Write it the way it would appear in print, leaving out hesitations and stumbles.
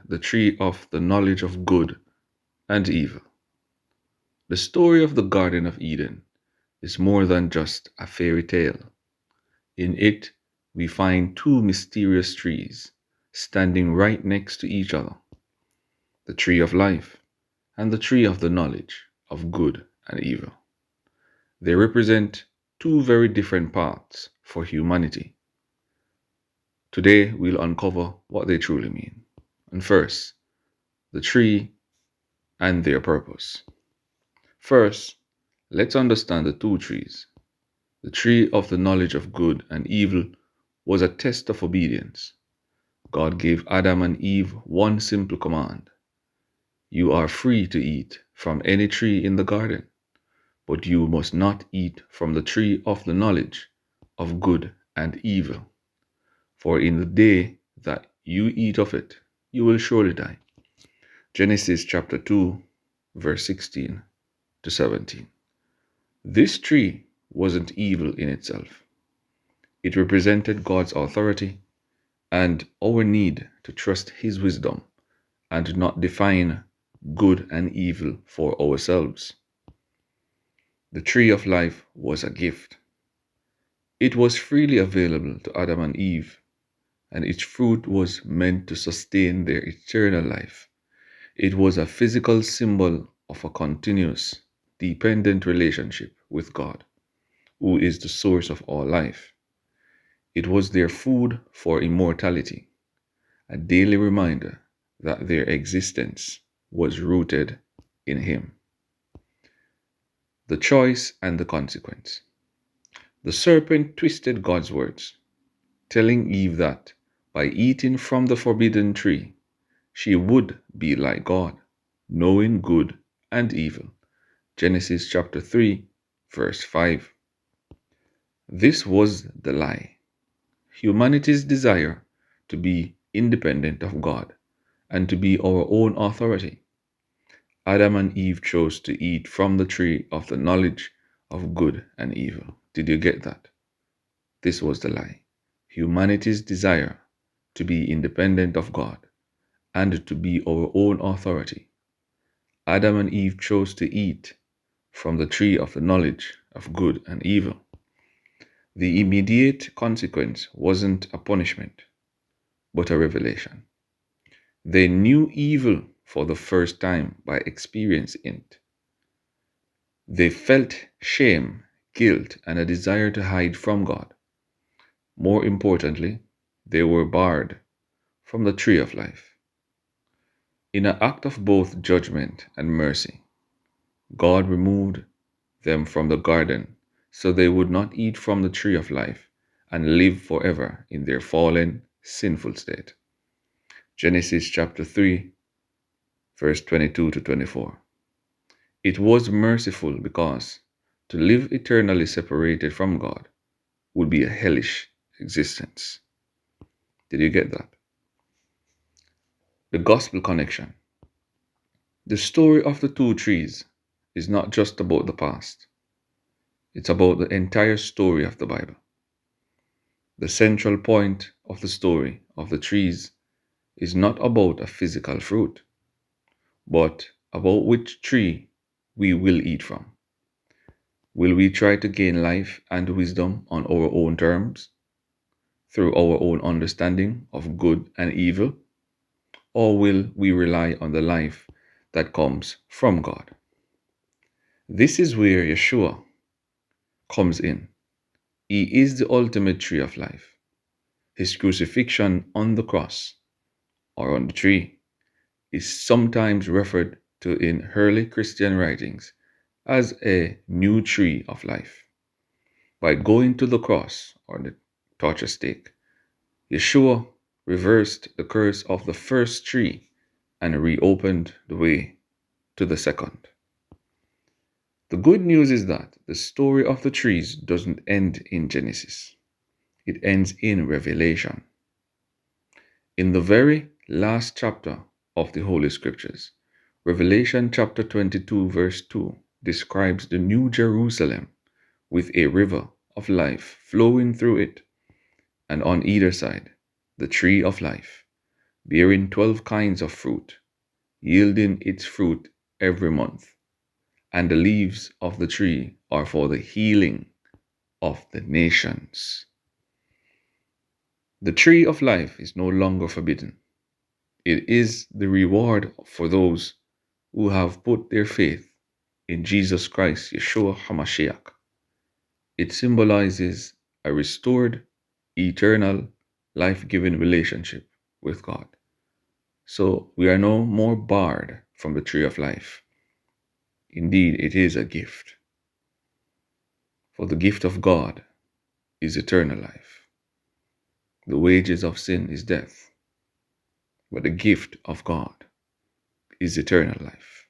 the tree of the knowledge of good and evil. The story of the Garden of Eden is more than just a fairy tale. In it, we find two mysterious trees standing right next to each other, the tree of life and the tree of the knowledge of good and evil. They represent two very different paths for humanity. Today, we'll uncover what they truly mean. And first, the tree and their purpose. First, let's understand the two trees. The tree of the knowledge of good and evil was a test of obedience. God gave Adam and Eve one simple command: you are free to eat from any tree in the garden, but you must not eat from the tree of the knowledge of good and evil. For in the day that you eat of it, you will surely die. Genesis chapter 2, verse 16 to 17. This tree wasn't evil in itself. It represented God's authority and our need to trust His wisdom and not define good and evil for ourselves. The tree of life was a gift. It was freely available to Adam and Eve, and its fruit was meant to sustain their eternal life. It was a physical symbol of a continuous, dependent relationship with God, who is the source of all life. It was their food for immortality, a daily reminder that their existence was rooted in Him. The choice and the consequence. The serpent twisted God's words, telling Eve that by eating from the forbidden tree, she would be like God, knowing good and evil. Genesis chapter 3, verse 5. This was the lie. Humanity's desire to be independent of God and to be our own authority. Adam and Eve chose to eat from the tree of the knowledge of good and evil. Did you get that? This was the lie. Humanity's desire to be independent of God and to be our own authority. Adam and Eve chose to eat from the tree of the knowledge of good and evil. The immediate consequence wasn't a punishment, but a revelation. They knew evil for the first time by experiencing it. They felt shame, guilt, and a desire to hide from God. More importantly, they were barred from the tree of life. In an act of both judgment and mercy, God removed them from the garden so they would not eat from the tree of life and live forever in their fallen, sinful state. Genesis chapter 3, verse 22 to 24. It was merciful because to live eternally separated from God would be a hellish existence. Did you get that? The gospel connection. The story of the two trees is not just about the past. It's about the entire story of the Bible. The central point of the story of the trees is not about a physical fruit, but about which tree we will eat from. Will we try to gain life and wisdom on our own terms, through our own understanding of good and evil, or will we rely on the life that comes from God? This is where Yeshua comes in. He is the ultimate tree of life. His crucifixion on the cross or on the tree is sometimes referred to in early Christian writings as a new tree of life. By going to the cross or the torture stake, Yeshua reversed the curse of the first tree and reopened the way to the second. The good news is that the story of the trees doesn't end in Genesis. It ends in Revelation. In the very last chapter of the Holy Scriptures, Revelation chapter 22 verse 2 describes the New Jerusalem with a river of life flowing through it, and on either side, the tree of life, bearing 12 kinds of fruit, yielding its fruit every month. And the leaves of the tree are for the healing of the nations. The tree of life is no longer forbidden. It is the reward for those who have put their faith in Jesus Christ, Yeshua HaMashiach. It symbolizes a restored, eternal, life-giving relationship with God. So we are no more barred from the tree of life. Indeed, it is a gift. For the gift of God is eternal life. The wages of sin is death, but the gift of God is eternal life.